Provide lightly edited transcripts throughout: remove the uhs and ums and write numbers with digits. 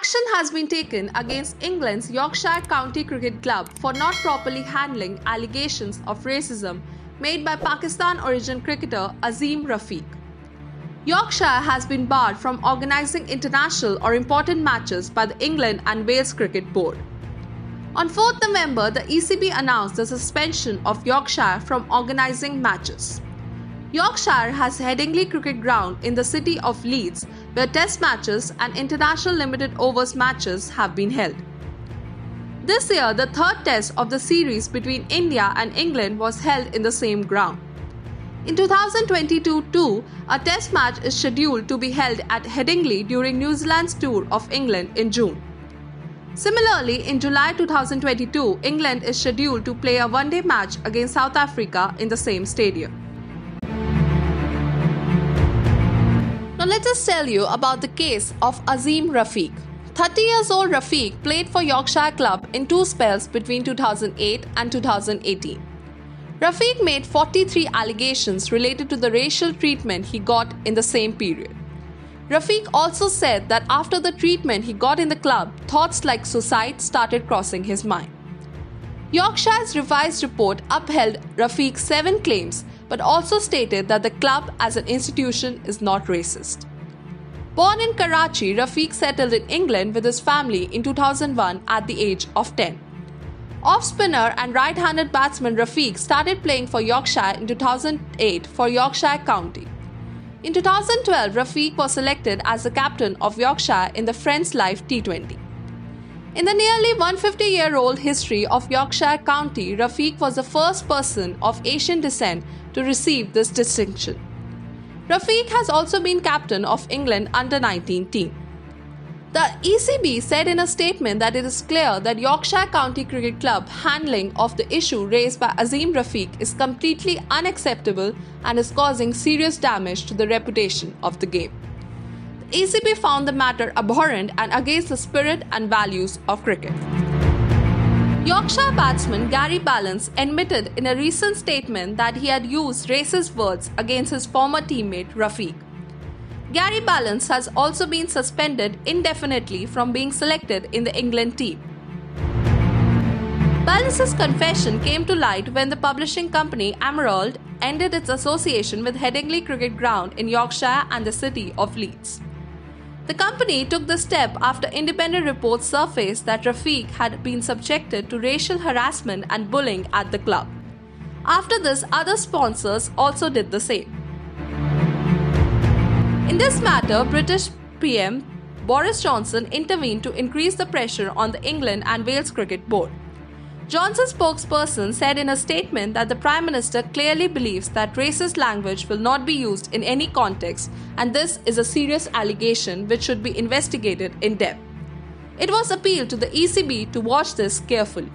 Action has been taken against England's Yorkshire County Cricket Club for not properly handling allegations of racism made by Pakistan-origin cricketer Azeem Rafiq. Yorkshire has been barred from organising international or important matches by the England and Wales Cricket Board. On 4th November, the ECB announced the suspension of Yorkshire from organising matches. Yorkshire has Headingley Cricket Ground in the city of Leeds, where test matches and international limited overs matches have been held. This year, the third test of the series between India and England was held in the same ground. In 2022 too, a test match is scheduled to be held at Headingley during New Zealand's tour of England in June. Similarly, in July 2022, England is scheduled to play a one-day match against South Africa in the same stadium. Now let us tell you about the case of Azeem Rafiq. 30 years old Rafiq played for Yorkshire club in two spells between 2008 and 2018. Rafiq made 43 allegations related to the racial treatment he got in the same period. Rafiq also said that after the treatment he got in the club, thoughts like suicide started crossing his mind. Yorkshire's revised report upheld Rafiq's 7 claims, but also stated that the club as an institution is not racist. Born in Karachi, Rafiq settled in England with his family in 2001 at the age of 10. Off-spinner and right-handed batsman Rafiq started playing for Yorkshire in 2008 for Yorkshire County. In 2012, Rafiq was selected as the captain of Yorkshire in the Friends Life T20. In the nearly 150-year-old history of Yorkshire County, Rafiq was the first person of Asian descent to receive this distinction. Rafiq has also been captain of England under-19 team. The ECB said in a statement that it is clear that Yorkshire County Cricket Club handling of the issue raised by Azeem Rafiq is completely unacceptable and is causing serious damage to the reputation of the game. The ECB found the matter abhorrent and against the spirit and values of cricket. Yorkshire batsman Gary Ballance admitted in a recent statement that he had used racist words against his former teammate Rafiq. Gary Ballance has also been suspended indefinitely from being selected in the England team. Ballance's confession came to light when the publishing company Emerald ended its association with Headingley Cricket Ground in Yorkshire and the city of Leeds. The company took the step after independent reports surfaced that Rafiq had been subjected to racial harassment and bullying at the club. After this, other sponsors also did the same. In this matter, British PM Boris Johnson intervened to increase the pressure on the England and Wales Cricket Board. Johnson's spokesperson said in a statement that the Prime Minister clearly believes that racist language will not be used in any context, and this is a serious allegation which should be investigated in depth. It was appealed to the ECB to watch this carefully.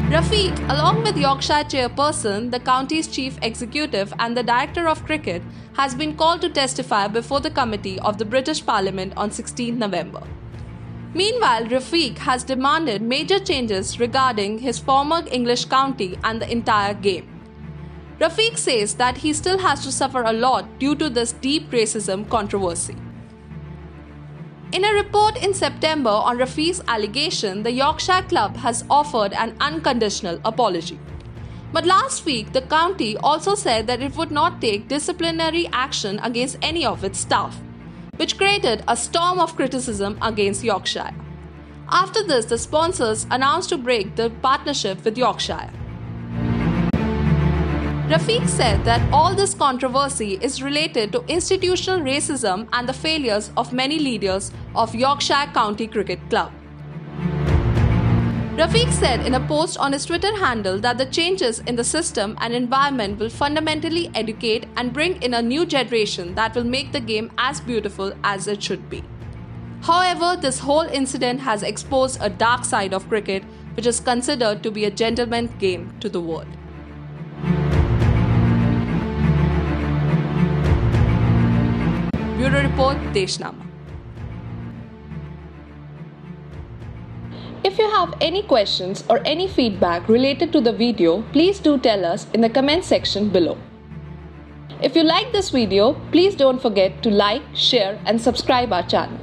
Rafiq, along with Yorkshire chairperson, the county's chief executive and the director of cricket, has been called to testify before the committee of the British Parliament on 16 November. Meanwhile, Rafiq has demanded major changes regarding his former English county and the entire game. Rafiq says that he still has to suffer a lot due to this deep racism controversy. In a report in September on Rafiq's allegation, the Yorkshire club has offered an unconditional apology. But last week, the county also said that it would not take disciplinary action against any of its staff, which created a storm of criticism against Yorkshire. After this, the sponsors announced to break the partnership with Yorkshire. Rafiq said that all this controversy is related to institutional racism and the failures of many leaders of Yorkshire County Cricket Club. Rafiq said in a post on his Twitter handle that the changes in the system and environment will fundamentally educate and bring in a new generation that will make the game as beautiful as it should be. However, this whole incident has exposed a dark side of cricket, which is considered to be a gentleman's game to the world. Bureau Report, Deshnama. If you have any questions or any feedback related to the video, please do tell us in the comment section below. If you like this video, please don't forget to like, share and subscribe our channel.